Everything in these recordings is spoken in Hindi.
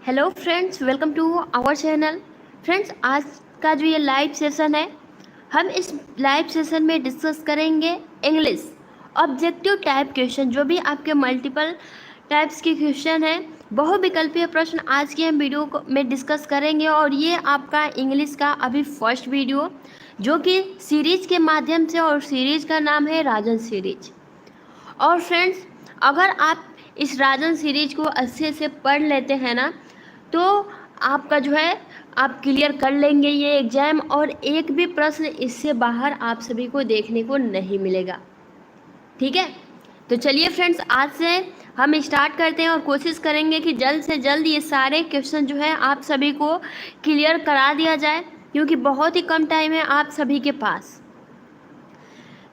Hello friends, welcome to our channel. Friends, आज का जो ये लाइव सेशन है, हम इस लाइव सेशन में डिस्कस करेंगे इंग्लिश ऑब्जेक्टिव टाइप क्वेश्चन। जो भी आपके मल्टीपल टाइप्स के क्वेश्चन हैं, बहुविकल्पीय प्रश्न आज के हम वीडियो में डिस्कस करेंगे। और ये आपका इंग्लिश का अभी फर्स्ट वीडियो जो कि सीरीज के माध्यम से, और सीरीज का नाम है राजन सीरीज। और फ्रेंड्स, अगर आप इस राजन सीरीज को अच्छे से पढ़ लेते हैं ना, तो आपका जो है आप क्लियर कर लेंगे ये एग्ज़ाम, और एक भी प्रश्न इससे बाहर आप सभी को देखने को नहीं मिलेगा। ठीक है, तो चलिए फ्रेंड्स, आज से हम स्टार्ट करते हैं और कोशिश करेंगे कि जल्द से जल्द ये सारे क्वेश्चन जो है आप सभी को क्लियर करा दिया जाए, क्योंकि बहुत ही कम टाइम है आप सभी के पास।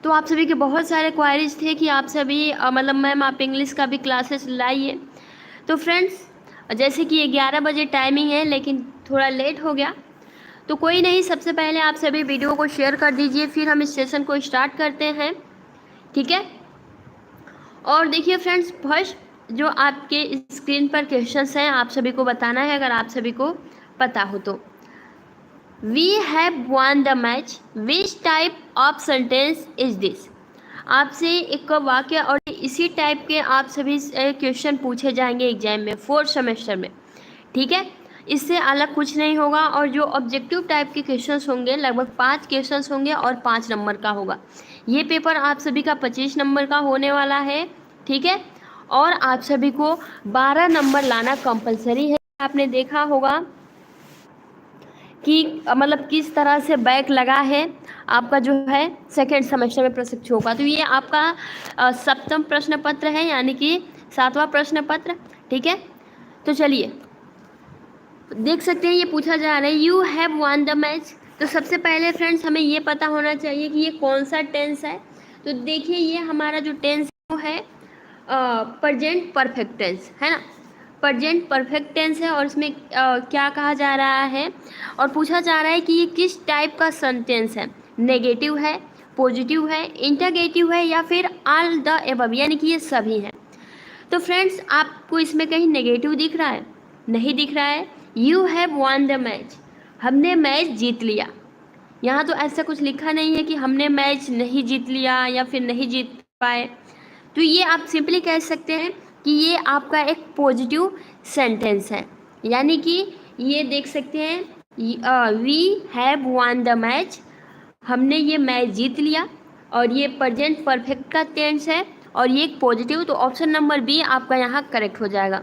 तो आप सभी के बहुत सारे क्वारीज थे कि आप सभी मतलब मैम आप इंग्लिश का भी क्लासेस लाइए। तो फ्रेंड्स, जैसे कि 11 बजे टाइमिंग है, लेकिन थोड़ा लेट हो गया, तो कोई नहीं, सबसे पहले आप सभी वीडियो को शेयर कर दीजिए, फिर हम इस सेशन को स्टार्ट करते हैं। ठीक है, और देखिए फ्रेंड्स, फर्स्ट जो आपके स्क्रीन पर क्वेश्चंस हैं आप सभी को बताना है, अगर आप सभी को पता हो तो। We have won the match, which type of sentence is this. आपसे एक वाक्य और इसी टाइप के आप सभी क्वेश्चन पूछे जाएंगे एग्जाम में, फोर्थ सेमेस्टर में। ठीक है, इससे अलग कुछ नहीं होगा। और जो ऑब्जेक्टिव टाइप के क्वेश्चंस होंगे, लगभग 5 क्वेश्चंस होंगे और 5 नंबर का होगा। ये पेपर आप सभी का 25 नंबर का होने वाला है। ठीक है, और आप सभी को 12 नंबर लाना कंपलसरी है। आपने देखा होगा कि मतलब किस तरह से बैक लगा है आपका जो है सेकेंड सेमेस्टर में प्रशिक्षु होगा। तो ये आपका सप्तम प्रश्न पत्र है, यानी कि 7वां प्रश्न पत्र। ठीक है, तो चलिए देख सकते हैं, ये पूछा जा रहा है you have won the match. तो सबसे पहले फ्रेंड्स हमें ये पता होना चाहिए कि ये कौन सा टेंस है। तो देखिए, ये हमारा जो टेंस है वो है प्रेजेंट परफेक्ट टेंस, है ना। प्रेजेंट परफेक्ट टेंस है, और इसमें क्या कहा जा रहा है और पूछा जा रहा है कि ये किस टाइप का सेंटेंस है। नेगेटिव है, पॉजिटिव है, इंटरगेटिव है, या फिर ऑल द एबव, यानी कि ये सभी हैं। तो फ्रेंड्स, आपको इसमें कहीं नेगेटिव दिख रहा है? नहीं दिख रहा है। You have won the match, हमने मैच जीत लिया। यहाँ तो ऐसा कुछ लिखा नहीं है कि हमने मैच नहीं जीत लिया या फिर नहीं जीत पाए। तो ये आप सिंपली कह सकते हैं कि ये आपका एक पॉजिटिव सेंटेंस है, यानी कि ये देख सकते हैं we have won the match, हमने ये मैच जीत लिया, और ये प्रेजेंट परफेक्ट का टेंस है, और ये एक पॉजिटिव। तो ऑप्शन नंबर बी आपका यहाँ करेक्ट हो जाएगा।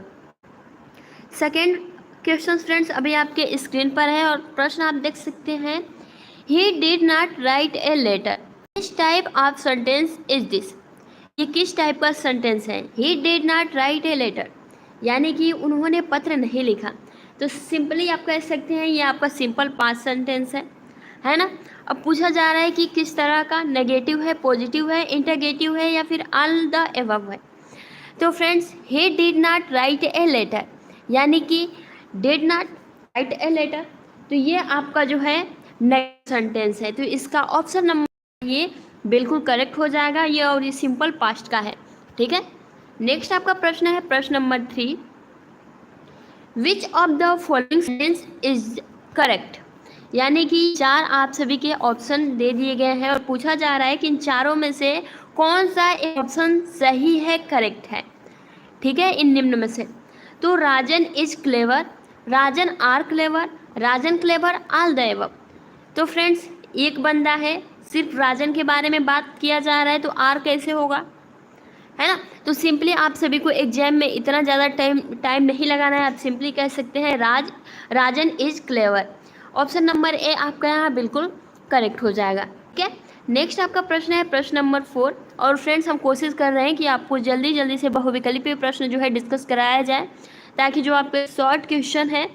सेकेंड क्वेश्चन फ्रेंड्स अभी आपके स्क्रीन पर है, और प्रश्न आप देख सकते हैं, he did not write a letter, किस type of sentence is this. ये किस टाइप का सेंटेंस है? He did not write a letter, यानी कि उन्होंने पत्र नहीं लिखा। तो सिंपली आप कह सकते हैं ये आपका सिंपल पास्ट सेंटेंस है ना। अब पूछा जा रहा है कि किस तरह का, नेगेटिव है, पॉजिटिव है, इंटरगेटिव है, या फिर ऑल द एबव है। तो friends, he did not write a letter, यानी कि did not write a letter, तो ये आपका जो है नेगेटिव सेंटेंस है। तो इसका ऑप्शन नंबर ये बिल्कुल करेक्ट हो जाएगा ये, और ये सिंपल पास्ट का है। ठीक है, नेक्स्ट आपका प्रश्न है प्रश्न number 3, which of the following sentence is correct, यानी कि 4 आप सभी के ऑप्शन दे दिए गए हैं, और पूछा जा रहा है कि इन चारों में से कौन सा ऑप्शन सही है, करेक्ट है। ठीक है, इन निम्न में से। तो Rajan is clever, Rajan are clever, Rajan clever, all the above. तो फ्रेंड्स, एक बंदा है, सिर्फ राजन के बारे में बात किया जा रहा है, तो आर कैसे होगा, है ना। तो सिंपली आप सभी को एग्जाम में इतना ज़्यादा टाइम नहीं लगाना है, आप सिंपली कह सकते हैं Rajan is clever. Option number A आपका यहाँ बिल्कुल करेक्ट हो जाएगा। ठीक है, नेक्स्ट आपका प्रश्न है प्रश्न नंबर 4, और फ्रेंड्स हम कोशिश कर रहे हैं कि आपको जल्दी जल्दी से बहुविकल्पीय प्रश्न जो है डिस्कस कराया जाए, ताकि जो आपके शॉर्ट क्वेश्चन है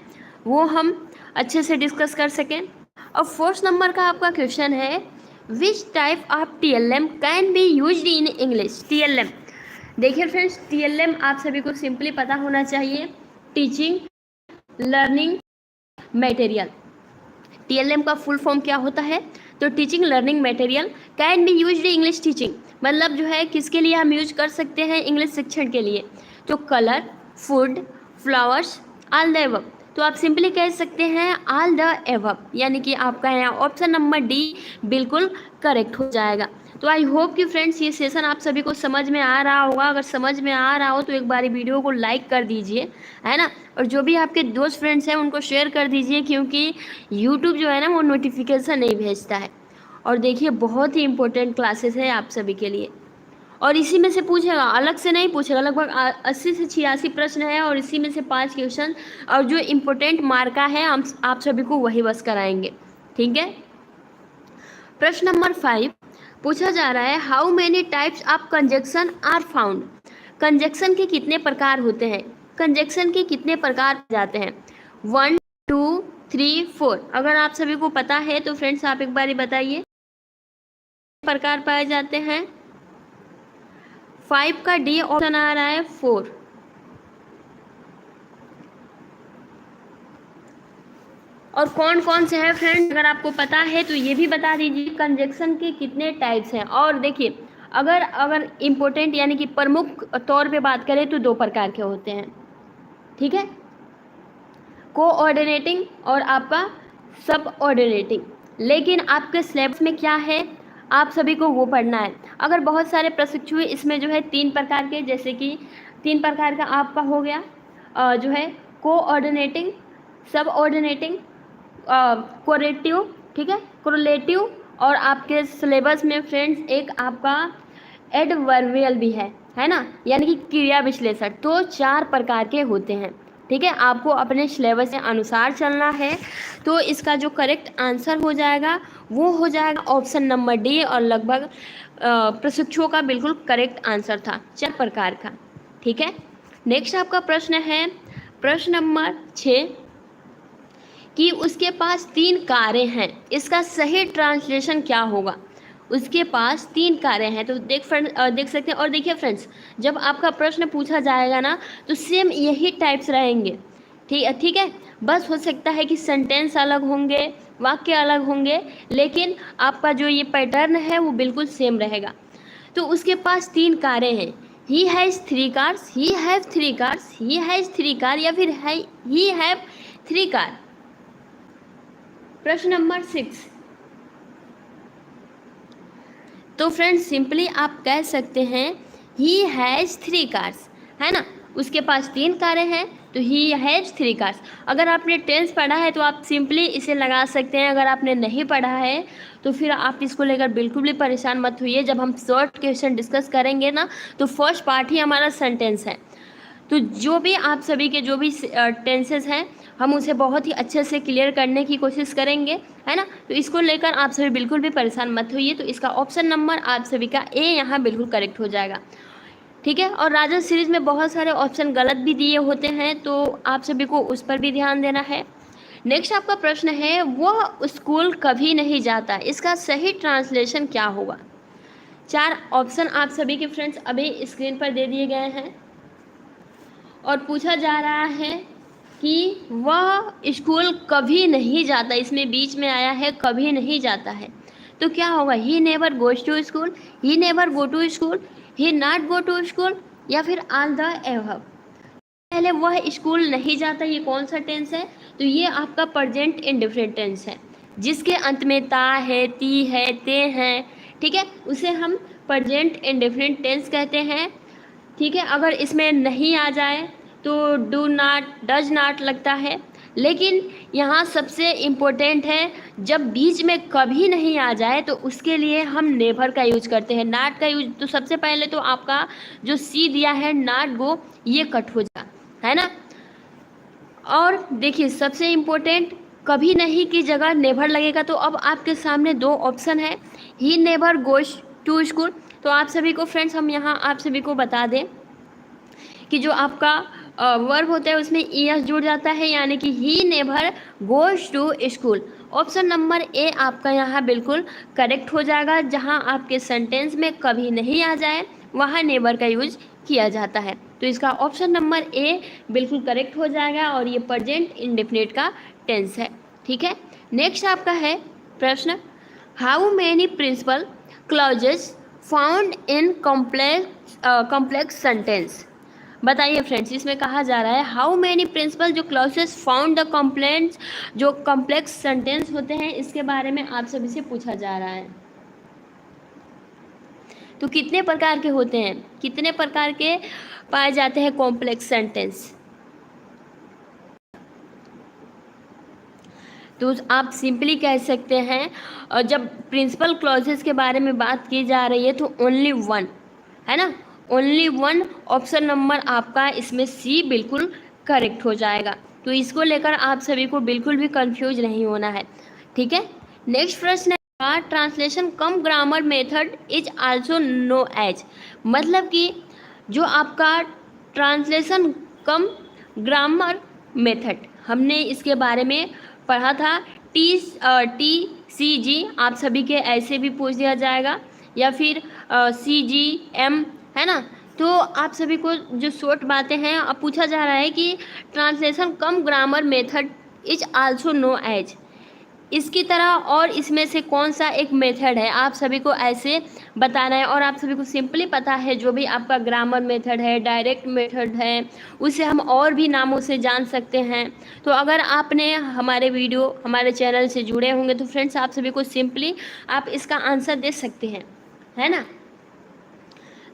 वो हम अच्छे से डिस्कस कर सकें। और 4th नंबर का आपका क्वेश्चन है, विच type of TLM can be used in English. TLM, देखिए फ्रेंड्स, TLM आप सभी को सिंपली पता होना चाहिए, टीचिंग लर्निंग मटेरियल। TLM का फुल फॉर्म क्या होता है? तो teaching learning material can be used English teaching, मतलब जो है किसके लिए हम यूज कर सकते हैं इंग्लिश शिक्षण के लिए। तो colour, food, flowers, all the above, तो आप सिंपली कह सकते हैं ऑल द एबव, यानी कि आपका यहाँ ऑप्शन नंबर डी बिल्कुल करेक्ट हो जाएगा। तो आई होप कि फ्रेंड्स ये सेशन आप सभी को समझ में आ रहा होगा। अगर समझ में आ रहा हो तो एक बारी वीडियो को लाइक कर दीजिए, है ना, और जो भी आपके दोस्त फ्रेंड्स हैं उनको शेयर कर दीजिए, क्योंकि यूट्यूब जो है ना वो नोटिफिकेशन नहीं भेजता है। और देखिए बहुत ही इंपॉर्टेंट क्लासेस है आप सभी के लिए, और इसी में से पूछेगा, अलग से नहीं पूछेगा। लगभग 80 से 86 प्रश्न है और इसी में से 5 क्वेश्चन और जो इम्पोर्टेंट मार्का है हम आप सभी को वही बस कराएंगे, ठीक है। प्रश्न नंबर 5 पूछा जा रहा है, how many types of conjunction are found. Conjunction के कितने प्रकार होते हैं, कंजक्शन के कितने प्रकार जाते हैं, 1 2 3 4। अगर आप सभी को पता है तो फ्रेंड्स आप एक बार बताइए प्रकार पाए जाते हैं। 5 का डी ऑप्शन आ रहा है 4। और कौन कौन से हैं फ्रेंड्स, अगर आपको पता है तो ये भी बता दीजिए कंजक्शन के कितने टाइप्स हैं। और देखिए अगर इम्पोर्टेंट यानी कि प्रमुख तौर पे बात करें तो 2 प्रकार के होते हैं, ठीक है, कोऑर्डिनेटिंग और आपका सब ऑर्डिनेटिंग। लेकिन आपके सिलेबस में क्या है आप सभी को वो पढ़ना है। अगर बहुत सारे प्रशिक्षु इसमें जो है 3 प्रकार के, जैसे कि 3 प्रकार का आपका हो गया जो है कोऑर्डिनेटिंग, सब ऑर्डिनेटिंग, कोरेटिव, ठीक है, कोरिलेटिव, और आपके सिलेबस में फ्रेंड्स एक आपका एडवर्बियल भी है ना, यानी कि क्रिया विश्लेषण। तो 4 प्रकार के होते हैं, ठीक है। आपको अपने सिलेबस के अनुसार चलना है। तो इसका जो करेक्ट आंसर हो जाएगा वो हो जाएगा ऑप्शन नंबर डी, और लगभग प्रशिक्षुओं का बिल्कुल करेक्ट आंसर था 4 प्रकार का, ठीक है। नेक्स्ट आपका प्रश्न है प्रश्न नंबर 6 कि उसके पास 3 कारें हैं, इसका सही ट्रांसलेशन क्या होगा। उसके पास 3 कारें हैं, तो देख सकते हैं। और देखिए फ्रेंड्स, जब आपका प्रश्न पूछा जाएगा ना तो सेम यही टाइप्स रहेंगे, ठीक है। बस हो सकता है कि सेंटेंस अलग होंगे, वाक्य अलग होंगे, लेकिन आपका जो ये पैटर्न है वो बिल्कुल सेम रहेगा। तो उसके पास 3 कारें हैं, he has 3 cars, he have 3 cars, he has 3 car, या फिर ही हैव 3 कार। प्रश्न नंबर 6, तो फ्रेंड्स सिंपली आप कह सकते हैं ही हैज़ 3 कार्स, है ना, उसके पास 3 कारें हैं तो ही हैज़ 3 कार्स। अगर आपने टेंस पढ़ा है तो आप सिंपली इसे लगा सकते हैं। अगर आपने नहीं पढ़ा है तो फिर आप इसको लेकर बिल्कुल भी परेशान मत होइए। जब हम शॉर्ट क्वेश्चन डिस्कस करेंगे ना तो फर्स्ट पार्ट ही हमारा सेंटेंस है। तो जो भी आप सभी के जो भी टेंसेस हैं हम उसे बहुत ही अच्छे से क्लियर करने की कोशिश करेंगे, है ना। तो इसको लेकर आप सभी बिल्कुल भी परेशान मत होइए। तो इसका ऑप्शन नंबर आप सभी का ए यहाँ बिल्कुल करेक्ट हो जाएगा, ठीक है। और राजन सीरीज में बहुत सारे ऑप्शन गलत भी दिए होते हैं, तो आप सभी को उस पर भी ध्यान देना है। नेक्स्ट आपका प्रश्न है वह स्कूल कभी नहीं जाता, इसका सही ट्रांसलेशन क्या होगा। 4 ऑप्शन आप सभी के फ्रेंड्स अभी स्क्रीन पर दे दिए गए हैं और पूछा जा रहा है कि वह स्कूल कभी नहीं जाता, इसमें बीच में आया है कभी नहीं जाता है, तो क्या होगा, he never goes to school, he never go to school, he not go to school, या फिर ऑल द एबव। पहले वह स्कूल नहीं जाता, ये कौन सा टेंस है, तो ये आपका प्रेजेंट इंडिफरेंट टेंस है, जिसके अंत में ता है, ती है, ते हैं, ठीक है, उसे हम प्रेजेंट इंडिफरेंट टेंस कहते हैं, ठीक है। अगर इसमें नहीं आ जाए तो डू नॉट, डज नॉट लगता है। लेकिन यहाँ सबसे इम्पोर्टेंट है जब बीच में कभी नहीं आ जाए तो उसके लिए हम नेवर का यूज करते हैं, नॉट का यूज। तो सबसे पहले तो आपका जो सी दिया है नॉट गो, ये कट हो जाए, है ना। और देखिए सबसे इम्पोर्टेंट, कभी नहीं की जगह नेवर लगेगा। तो अब आपके सामने 2 ऑप्शन है, he never goes to school. तो आप सभी को फ्रेंड्स हम यहाँ आप सभी को बता दें कि जो आपका वर्ब होता है उसमें ईएस जुड़ जाता है, यानी कि he never goes to school. Option number A आपका यहाँ बिल्कुल करेक्ट हो जाएगा। जहाँ आपके सेंटेंस में कभी नहीं आ जाए वहाँ नेवर का यूज किया जाता है। तो इसका ऑप्शन नंबर ए बिल्कुल करेक्ट हो जाएगा और ये प्रेजेंट इंडेफिनिट का टेंस है, ठीक है। नेक्स्ट आपका है प्रश्न, how many principal clauses found in complex sentence. बताइए फ्रेंड्स, इसमें कहा जा रहा है हाउ मैनी प्रिंसिपल जो क्लॉसेस फाउंड द कंप्लेंट्स, जो कॉम्प्लेक्स सेंटेंस होते हैं इसके बारे में आप सभी से पूछा जा रहा है। तो कितने प्रकार के होते हैं, कितने प्रकार के पाए जाते हैं कॉम्प्लेक्स सेंटेंस? तो आप सिंपली कह सकते हैं, जब प्रिंसिपल क्लॉजेस के बारे में बात की जा रही है तो ओनली वन, है ना, ओनली वन। ऑप्शन नंबर आपका इसमें सी बिल्कुल करेक्ट हो जाएगा। तो इसको लेकर आप सभी को बिल्कुल भी कंफ्यूज नहीं होना है, ठीक है। नेक्स्ट प्रश्न है, translation cum grammar method is also known as, मतलब कि जो आपका ट्रांसलेशन कम ग्रामर मेथड, हमने इसके बारे में पढ़ा था। TCG आप सभी के ऐसे भी पूछ दिया जाएगा, या फिर CGM, है ना। तो आप सभी को जो शॉर्ट बातें हैं अब पूछा जा रहा है कि translation cum grammar method is also known as, इसकी तरह और इसमें से कौन सा एक मेथड है, आप सभी को ऐसे बताना है। और आप सभी को सिंपली पता है जो भी आपका ग्रामर मेथड है, डायरेक्ट मेथड है, उसे हम और भी नामों से जान सकते हैं। तो अगर आपने हमारे वीडियो, हमारे चैनल से जुड़े होंगे तो फ्रेंड्स आप सभी को सिंपली आप इसका आंसर दे सकते हैं, है ना।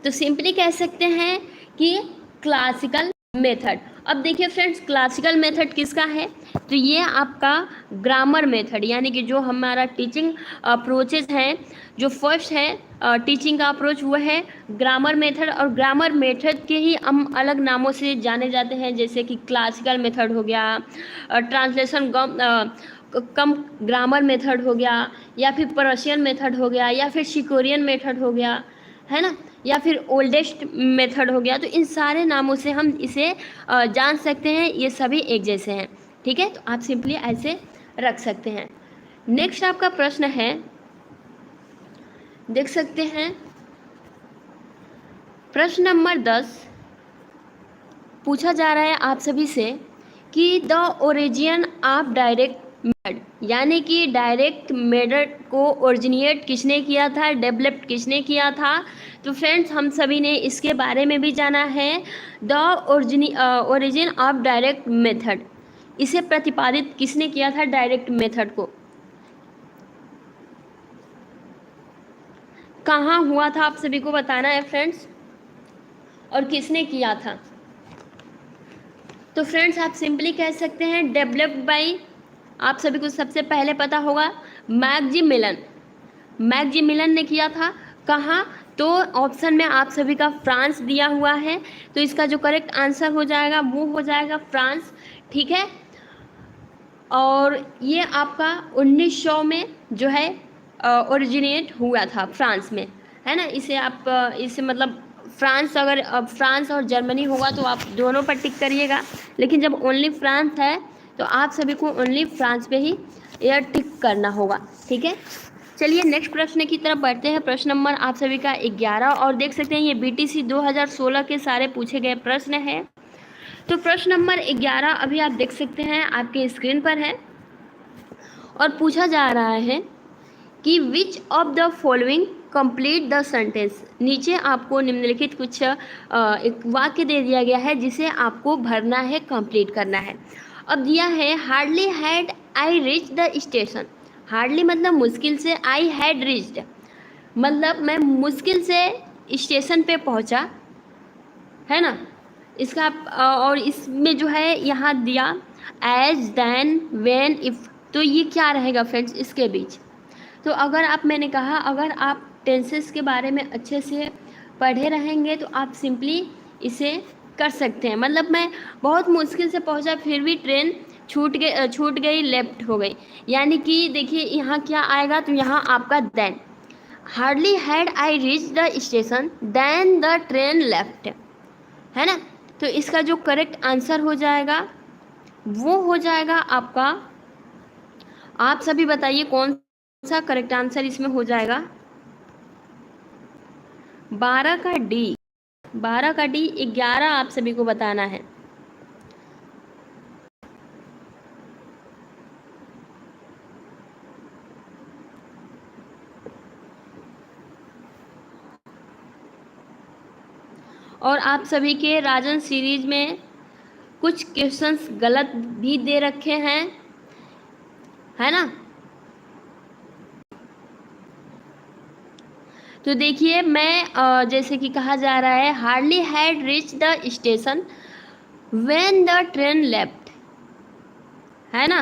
तो सिंपली कह सकते हैं कि क्लासिकल मेथड। अब देखिए फ्रेंड्स, क्लासिकल मेथड किसका है, तो ये आपका ग्रामर मेथड, यानी कि जो हमारा टीचिंग अप्रोचेज हैं, जो फर्स्ट है टीचिंग का अप्रोच वो है ग्रामर मेथड। और ग्रामर मेथड के ही हम अलग नामों से जाने जाते हैं, जैसे कि क्लासिकल मेथड हो गया, ट्रांसलेशन कम ग्रामर मेथड हो गया, या फिर पर्शियन मेथड हो गया, या फिर शिकोरियन मेथड हो गया, है ना, या फिर ओल्डेस्ट मेथड हो गया। तो इन सारे नामों से हम इसे जान सकते हैं, ये सभी एक जैसे हैं, ठीक है। तो आप सिंपली ऐसे रख सकते हैं। नेक्स्ट आपका प्रश्न है, देख सकते हैं प्रश्न नंबर 10 पूछा जा रहा है आप सभी से कि the origin of direct method, यानी कि डायरेक्ट मेथड को ओरिजिनेट किसने किया था, डेवलप किसने किया था। तो फ्रेंड्स हम सभी ने इसके बारे में भी जाना है। The origin of direct method, इसे प्रतिपादित किसने किया था, डायरेक्ट मेथड को कहाँ हुआ था, आप सभी को बताना है फ्रेंड्स, और किसने किया था। तो फ्रेंड्स आप सिंपली कह सकते हैं डेवलप्ड बाय, आप सभी को सबसे पहले पता होगा मैक्सिमिलियन, मैक्सिमिलियन ने किया था। कहाँ, तो ऑप्शन में आप सभी का फ्रांस दिया हुआ है, तो इसका जो करेक्ट आंसर हो जाएगा वो हो जाएगा फ्रांस, ठीक है। और ये आपका 1900 में जो है ओरिजिनेट हुआ था फ्रांस में, है ना। इसे आप इसे मतलब फ्रांस, अगर फ्रांस और जर्मनी होगा तो आप दोनों पर टिक करिएगा, लेकिन जब ओनली फ्रांस है तो आप सभी को ओनली फ्रांस पे ही यह टिक करना होगा, ठीक है। चलिए नेक्स्ट प्रश्न की तरफ बढ़ते हैं। प्रश्न नंबर आप सभी का 11, और देख सकते हैं ये BTC 2016 के सारे पूछे गए प्रश्न हैं। तो प्रश्न नंबर 11 अभी आप देख सकते हैं आपके स्क्रीन पर है, और पूछा जा रहा है कि which of the following complete the sentence. नीचे आपको निम्नलिखित कुछ एक वाक्य दे दिया गया है जिसे आपको भरना है, कंप्लीट करना है। अब दिया है hardly had I reach the station, hardly मतलब मुश्किल से, आई हैड रीच्ड मतलब मैं मुश्किल से स्टेशन पे पहुंचा, है ना। इसका और इसमें जो है यहाँ दिया एज, देन, व्हेन, इफ, तो ये क्या रहेगा फ्रेंड्स इसके बीच। तो अगर आप, मैंने कहा अगर आप टेंसेस के बारे में अच्छे से पढ़े रहेंगे तो आप सिंपली इसे कर सकते हैं। मतलब मैं बहुत मुश्किल से पहुंचा फिर भी ट्रेन छूट गई, लेफ्ट हो गई, यानी कि देखिए यहाँ क्या आएगा, तो यहाँ आपका then, hardly had I reach the station then the train left, है ना। तो इसका जो करेक्ट आंसर हो जाएगा वो हो जाएगा आपका, आप सभी बताइए कौन सा करेक्ट आंसर इसमें हो जाएगा। 12 का डी, 12 का डी, 11 आप सभी को बताना है। और आप सभी के राजन सीरीज में कुछ क्वेश्चंस गलत भी दे रखे हैं, है ना। तो देखिए मैं जैसे कि कहा जा रहा है, hardly had reach the station when the train left, है ना,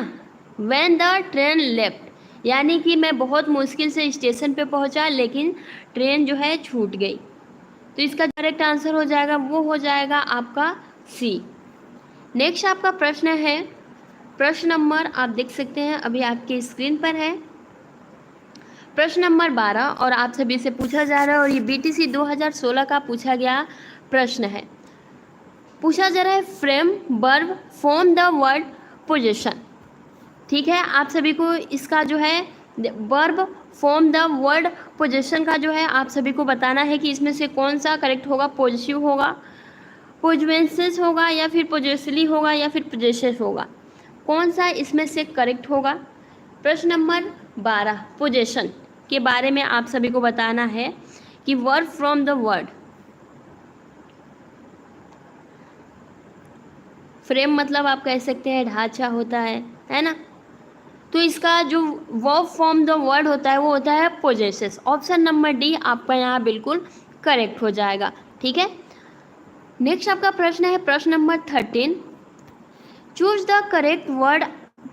व्हेन द ट्रेन लेफ्ट, यानी कि मैं बहुत मुश्किल से स्टेशन पे पहुंचा लेकिन ट्रेन जो है छूट गई। तो इसका करेक्ट आंसर हो जाएगा, वो हो जाएगा आपका सी। नेक्स्ट आपका प्रश्न है, प्रश्न नंबर आप देख सकते हैं अभी आपके स्क्रीन पर है, प्रश्न नंबर 12, और आप सभी से पूछा जा रहा है और ये बीटीसी 2016 का पूछा गया प्रश्न है। पूछा जा रहा है frame verb form the word position. ठीक है, आप सभी को इसका जो है verb form the word position का जो है आप सभी को बताना है कि इसमें से कौन सा करेक्ट होगा, पॉजिटिव होगा, पोजेसेस होगा, या फिर पोजेसली होगा, या फिर पोजेसेस होगा, कौन सा इसमें से करेक्ट होगा। प्रश्न नंबर 12 पोजेशन के बारे में आप सभी को बताना है कि verb from the word, frame मतलब आप कह सकते हैं ढांचा होता है ना। तो इसका जो वर्ब फ्रॉम द वर्ड होता है वो होता है पोजेसेस। ऑप्शन नंबर डी आपका यहाँ बिल्कुल करेक्ट हो जाएगा। ठीक है, नेक्स्ट आपका प्रश्न है प्रश्न number 13, choose the correct word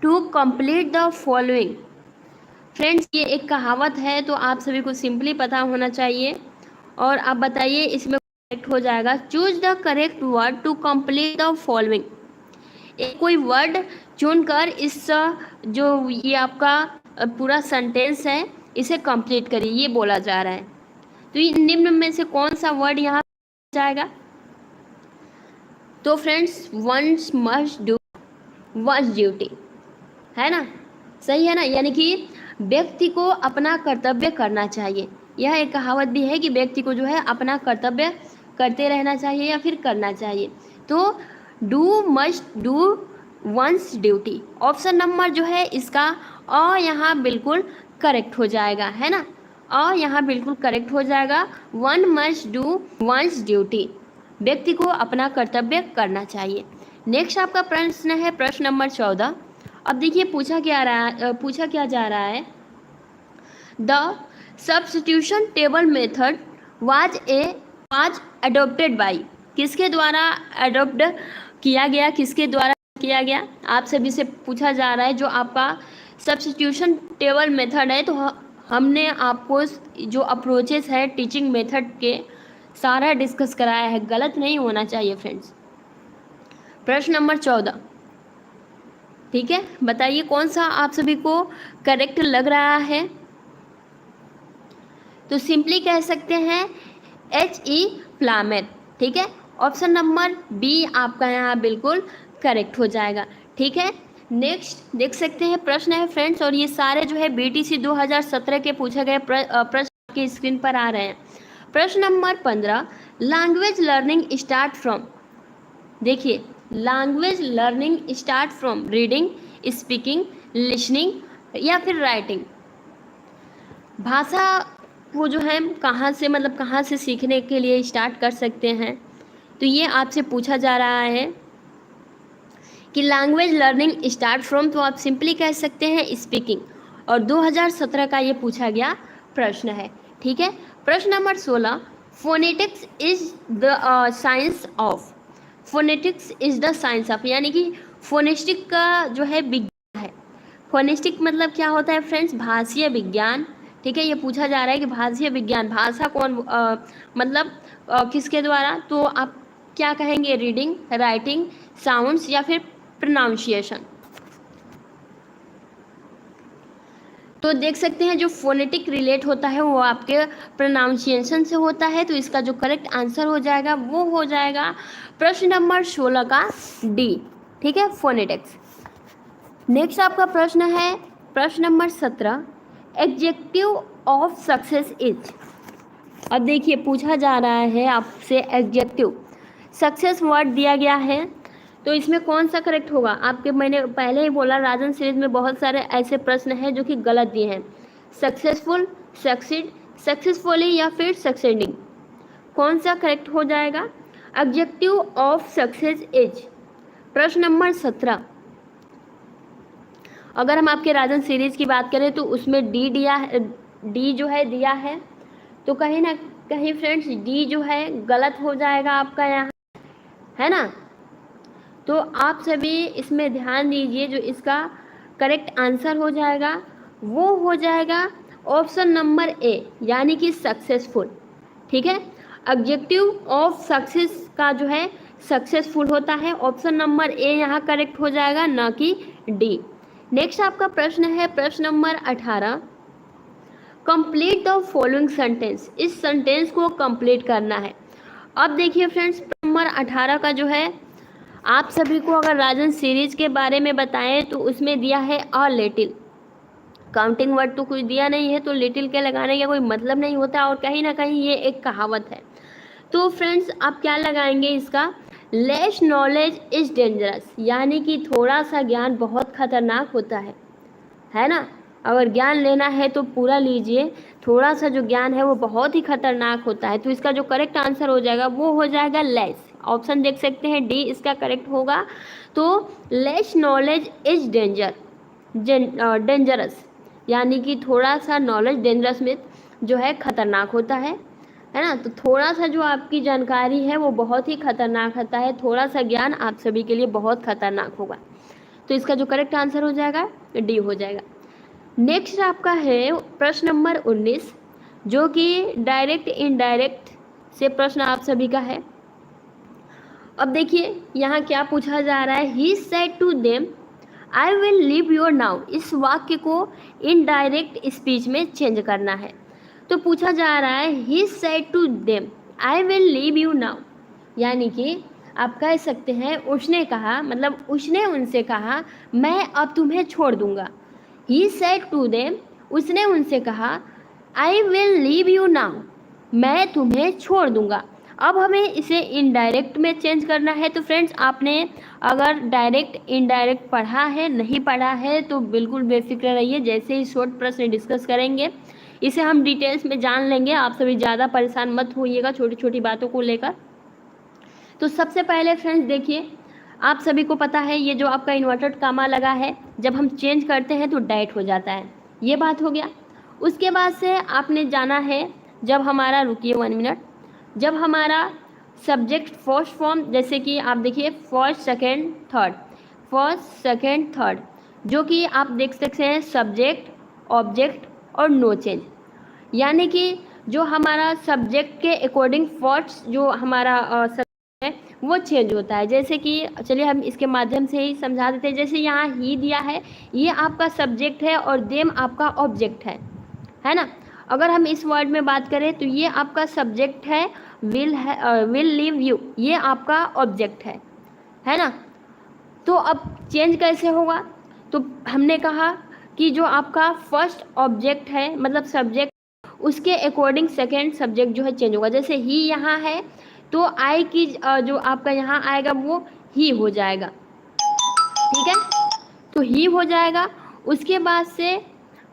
to complete the following. Friends ये एक कहावत है, तो आप सभी को सिंपली पता होना चाहिए और आप बताइए इसमें करेक्ट हो जाएगा। Choose the correct word to complete the following, एक कोई वर्ड चुनकर इस जो ये आपका पूरा सेंटेंस है इसे कंप्लीट करिए, ये बोला जा रहा है। तो ये निम्न में से कौन सा वर्ड यहाँ जाएगा। तो friends one's must do one's duty, है ना, सही है ना, यानी कि व्यक्ति को अपना कर्तव्य करना चाहिए। यह एक कहावत भी है कि व्यक्ति को जो है अपना कर्तव्य करते रहना चाहिए या फिर करना चाहिए। तो do must do one's duty, option number जो है इसका अ यहाँ बिल्कुल करेक्ट हो जाएगा, है ना, अ यहाँ बिल्कुल करेक्ट हो जाएगा। One must do one's duty, व्यक्ति को अपना कर्तव्य करना चाहिए। नेक्स्ट आपका प्रश्न है प्रश्न नंबर 14। अब देखिए पूछा क्या जा रहा है, the substitution table method was adopted by, किसके द्वारा अडोप्ट किया गया, किसके द्वारा किया गया, आप सभी से पूछा जा रहा है। जो आपका सब्स्टिट्यूशन टेबल मेथड है, तो हमने आपको जो अप्रोचेस है टीचिंग मेथड के सारा डिस्कस कराया है, गलत नहीं होना चाहिए फ्रेंड्स। प्रश्न नंबर 14, ठीक है, बताइए कौन सा आप सभी को करेक्ट लग रहा है। तो सिंपली कह सकते हैं H.E. प्लामेट, ठीक है, ऑप्शन नंबर बी आपका यहाँ बिल्कुल करेक्ट हो जाएगा। ठीक है, नेक्स्ट देख सकते हैं प्रश्न है फ्रेंड्स, और ये सारे जो है BTC 2017 के पूछे गए प्रश्न के स्क्रीन पर आ रहे हैं। प्रश्न नंबर 15, लैंग्वेज लर्निंग स्टार्ट फ्रॉम, देखिए language learning start from reading, speaking, listening या फिर राइटिंग। भाषा वो जो है कहाँ से, मतलब कहाँ से सीखने के लिए स्टार्ट कर सकते हैं। तो ये आपसे पूछा जा रहा है कि लैंग्वेज लर्निंग स्टार्ट फ्रॉम, तो आप सिंपली कह सकते हैं स्पीकिंग, और 2017 का ये पूछा गया प्रश्न है। ठीक है, प्रश्न number 16, phonetics is the science of, phonetics is the science of, यानी कि फोनेटिक का जो है विज्ञान है। फोनेटिक मतलब क्या होता है फ्रेंड्स, भाषीय विज्ञान। ठीक है, ये पूछा जा रहा है कि भाषीय विज्ञान, भाषा कौन मतलब किसके द्वारा, तो आप क्या कहेंगे, रीडिंग, राइटिंग, साउंड्स या फिर प्रोनाउंसिएशन। तो देख सकते हैं जो फोनेटिक रिलेट होता है वो आपके प्रोनाउंसिएशन से होता है, तो इसका जो करेक्ट आंसर हो जाएगा वो हो जाएगा प्रश्न नंबर 16 का डी। ठीक है, फोनेटिक्स। नेक्स्ट आपका प्रश्न है प्रश्न number 17, adjective of success is. अब देखिए पूछा जा रहा है आपसे एडजेक्टिव, सक्सेस वर्ड दिया गया है, तो इसमें कौन सा करेक्ट होगा। आपके मैंने पहले ही बोला राजन सीरीज में बहुत सारे ऐसे प्रश्न हैं जो कि गलत दिए हैं। सक्सेसफुल, सक्सीड, सक्सेसफुली या फिर सक्सीडिंग, कौन सा करेक्ट हो जाएगा। Adjective of success is. प्रश्न नंबर 17, अगर हम आपके राजन सीरीज की बात करें तो उसमें डी दिया है, डी जो है दिया है, तो कहीं ना कहीं फ्रेंड्स डी जो है गलत हो जाएगा आपका यहाँ, है ना। तो आप सभी इसमें ध्यान दीजिए, जो इसका करेक्ट आंसर हो जाएगा वो हो जाएगा ऑप्शन नंबर ए, यानी कि सक्सेसफुल। ठीक है, ऑब्जेक्टिव ऑफ सक्सेस का जो है सक्सेसफुल होता है, ऑप्शन नंबर ए यहाँ करेक्ट हो जाएगा, ना कि डी। नेक्स्ट आपका प्रश्न है प्रश्न number 18, complete the following sentence. इस सेंटेंस को कंप्लीट करना है। अब देखिए फ्रेंड्स, प्रश्न नंबर 18 का जो है आप सभी को अगर राजन सीरीज के बारे में बताएं तो उसमें दिया है अ लिटिल। काउंटिंग वर्ड तो कुछ दिया नहीं है, तो लिटिल के लगाने का कोई मतलब नहीं होता, और कहीं ना कहीं ये एक कहावत है। तो फ्रेंड्स आप क्या लगाएंगे इसका, लेस नॉलेज इज डेंजरस, यानी कि थोड़ा सा ज्ञान बहुत खतरनाक होता है ना। अगर ज्ञान लेना है तो पूरा लीजिए, थोड़ा सा जो ज्ञान है वो बहुत ही खतरनाक होता है। तो इसका जो करेक्ट आंसर हो जाएगा वो हो जाएगा लेस। ऑप्शन देख सकते हैं डी इसका करेक्ट होगा। तो लेस नॉलेज इज डेंजरस, यानी कि थोड़ा सा नॉलेज डेंजरस में जो है खतरनाक होता है ना। तो थोड़ा सा जो आपकी जानकारी है वो बहुत ही खतरनाक होता है, थोड़ा सा ज्ञान आप सभी के लिए बहुत खतरनाक होगा। तो इसका जो करेक्ट आंसर हो जाएगा डी हो जाएगा। नेक्स्ट आपका है प्रश्न नंबर 19, जो कि डायरेक्ट इनडायरेक्ट से प्रश्न आप सभी का है। अब देखिए यहाँ क्या पूछा जा रहा है, he said to them I will leave your now. इस वाक्य को इनडायरेक्ट स्पीच में चेंज करना है। तो पूछा जा रहा है he said to them I will leave you now, यानी कि आप कह सकते हैं उसने कहा, मतलब उसने उनसे कहा मैं अब तुम्हें छोड़ दूंगा। ही सेड टू देम, उसने उनसे कहा आई विल लीव यू नाउ, मैं तुम्हें छोड़ दूंगा। अब हमें इसे इनडायरेक्ट में चेंज करना है। तो फ्रेंड्स आपने अगर डायरेक्ट इनडायरेक्ट पढ़ा है, नहीं पढ़ा है तो बिल्कुल बेफिक्र रहिए, जैसे ही शॉर्ट प्रश्न डिस्कस करेंगे इसे हम डिटेल्स में जान लेंगे। आप सभी ज़्यादा परेशान मत होइएगा छोटी छोटी बातों को लेकर। तो सबसे पहले फ्रेंड्स देखिए, आप सभी को पता है ये जो आपका इन्वर्टेड कामा लगा है, जब हम चेंज करते हैं तो डाइट हो जाता है, ये बात हो गया। उसके बाद से आपने जाना है, जब हमारा, रुकिए 1 मिनट, जब हमारा सब्जेक्ट फर्स्ट फॉर्म, जैसे कि आप देखिए फर्स्ट सेकेंड थर्ड, जो कि आप देख सकते हैं सब्जेक्ट, ऑब्जेक्ट और नो चेंज, यानी कि जो हमारा सब्जेक्ट के अकॉर्डिंग फर्स्ट जो हमारा सब्जेक्ट है वो चेंज होता है। जैसे कि चलिए हम इसके माध्यम से ही समझा देते हैं। जैसे यहाँ ही दिया है, ये आपका सब्जेक्ट है और देम आपका ऑब्जेक्ट है ना। अगर हम इस वर्ड में बात करें तो ये आपका सब्जेक्ट है, विल लीव यू ये आपका ऑब्जेक्ट है ना। तो अब चेंज कैसे होगा, तो हमने कहा कि जो आपका फर्स्ट ऑब्जेक्ट है, मतलब सब्जेक्ट, उसके अकॉर्डिंग सेकेंड सब्जेक्ट जो है चेंज होगा। जैसे ही यहाँ है तो आई की जो आपका यहाँ आएगा वो ही हो जाएगा, ठीक है, तो ही हो जाएगा। उसके बाद से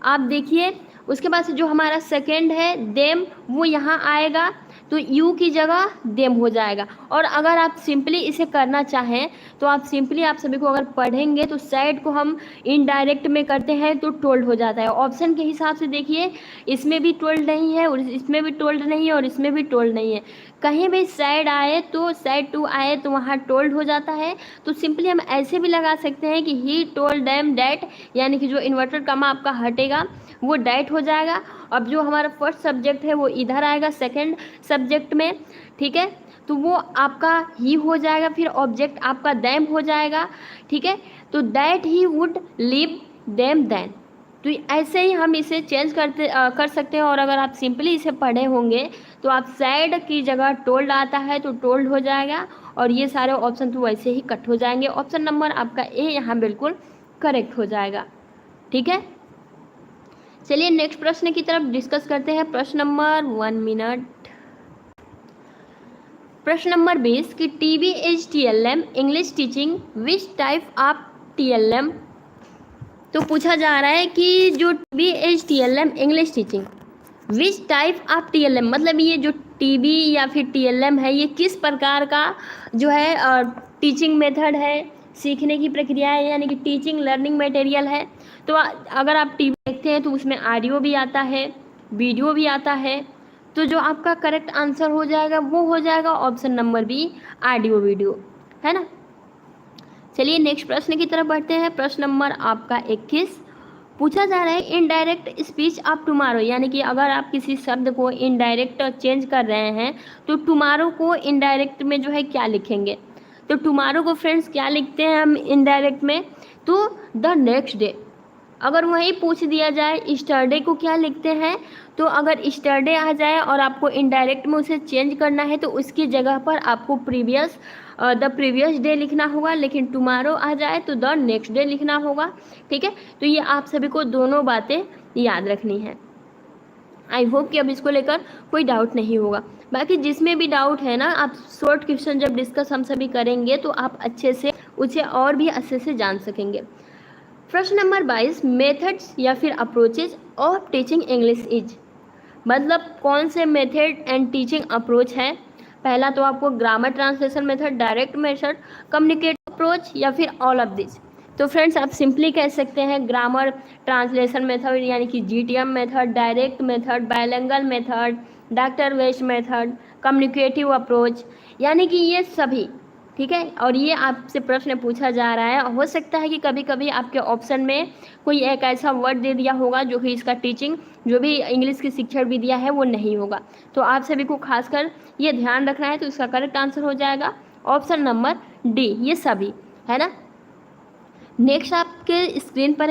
आप देखिए, उसके बाद से जो हमारा सेकेंड है देम, वो यहाँ आएगा तो यू की जगह देम हो जाएगा। और अगर आप सिंपली इसे करना चाहें तो आप सिंपली, आप सभी को अगर पढ़ेंगे तो साइड को हम इनडायरेक्ट में करते हैं तो टोल्ड हो जाता है। ऑप्शन के हिसाब से देखिए, इसमें भी टोल्ड नहीं है और इसमें भी टोल्ड नहीं है और इसमें भी टोल्ड नहीं है। कहीं भी साइड आए तो साइड टू आए तो वहाँ टोल्ड हो जाता है। तो सिंपली हम ऐसे भी लगा सकते हैं कि ही टोल्ड देम डैट, यानी कि जो इन्वर्टेड कॉमा आपका हटेगा वो डैट हो जाएगा। अब जो हमारा फर्स्ट सब्जेक्ट है वो इधर आएगा सेकंड सब्जेक्ट में, ठीक है, तो वो आपका ही हो जाएगा, फिर ऑब्जेक्ट आपका देम हो जाएगा, ठीक है। तो that he would leave them then. तो ऐसे ही हम इसे चेंज कर सकते हैं। और अगर आप सिंपली इसे पढ़े होंगे तो आप साइड की जगह टोल्ड आता है तो टोल्ड हो जाएगा, और ये सारे ऑप्शन तो वैसे ही कट हो जाएंगे। ऑप्शन नंबर आपका ए यहाँ बिल्कुल करेक्ट हो जाएगा, ठीक है। चलिए नेक्स्ट प्रश्न की तरफ डिस्कस करते हैं। प्रश्न नंबर 1 मिनट, प्रश्न नंबर 20 कि TB is TLM English teaching which type of TLM। तो पूछा जा रहा है कि जो TB is TLM English teaching which type of TLM, मतलब ये जो टीबी या फिर टीएलएम है, ये किस प्रकार का जो है टीचिंग मेथड है, सीखने की प्रक्रिया है, यानी कि टीचिंग लर्निंग मटेरियल है। तो अगर आप टीवी देखते हैं तो उसमें ऑडियो भी आता है, वीडियो भी आता है। तो जो आपका करेक्ट आंसर हो जाएगा वो हो जाएगा option number B, audio video, है ना। चलिए नेक्स्ट प्रश्न की तरफ बढ़ते हैं। प्रश्न नंबर आपका 21 पूछा जा रहा है इनडायरेक्ट स्पीच ऑफ टुमारो, यानी कि अगर आप किसी शब्द को इनडायरेक्ट चेंज कर रहे हैं तो टुमारो को इनडायरेक्ट में जो है क्या लिखेंगे। तो टुमारो को फ्रेंड्स क्या लिखते हैं हम इनडायरेक्ट में, तो द नेक्स्ट डे। अगर वहीं पूछ दिया जाए स्टरडे को क्या लिखते हैं, तो अगर स्टरडे आ जाए और आपको इनडायरेक्ट में उसे चेंज करना है तो उसकी जगह पर आपको द प्रीवियस डे लिखना होगा, लेकिन टुमारो आ जाए तो द नेक्स्ट डे लिखना होगा। ठीक है, तो ये आप सभी को दोनों बातें याद रखनी है। आई होप कि अब इसको लेकर कोई डाउट नहीं होगा। बाकी जिसमें भी डाउट है ना, आप शॉर्ट क्वेश्चन जब डिस्कस हम सभी करेंगे तो आप अच्छे से उसे और भी अच्छे से जान सकेंगे। प्रश्न नंबर 22 मेथड्स या फिर approaches of teaching English is, मतलब कौन से मेथड एंड टीचिंग अप्रोच है। पहला तो आपको grammar translation method, direct method, communicative approach या फिर ऑल ऑफ दिस। तो फ्रेंड्स आप सिंपली कह सकते हैं ग्रामर ट्रांसलेशन मेथड यानी कि GTM method, direct method, bilingual method, doctor West method, communicative approach, यानी कि ये सभी। ठीक है, और ये आपसे प्रश्न पूछा जा रहा है। हो सकता है कि कभी कभी आपके ऑप्शन में कोई एक ऐसा वर्ड दे दिया होगा जो कि इसका टीचिंग जो भी इंग्लिश की शिक्षण भी दिया है वो नहीं होगा। तो आप सभी को खासकर ये ध्यान रखना है। तो इसका करेक्ट आंसर हो जाएगा ऑप्शन नंबर डी, ये सभी, है ना। नेक्स्ट आपके स्क्रीन पर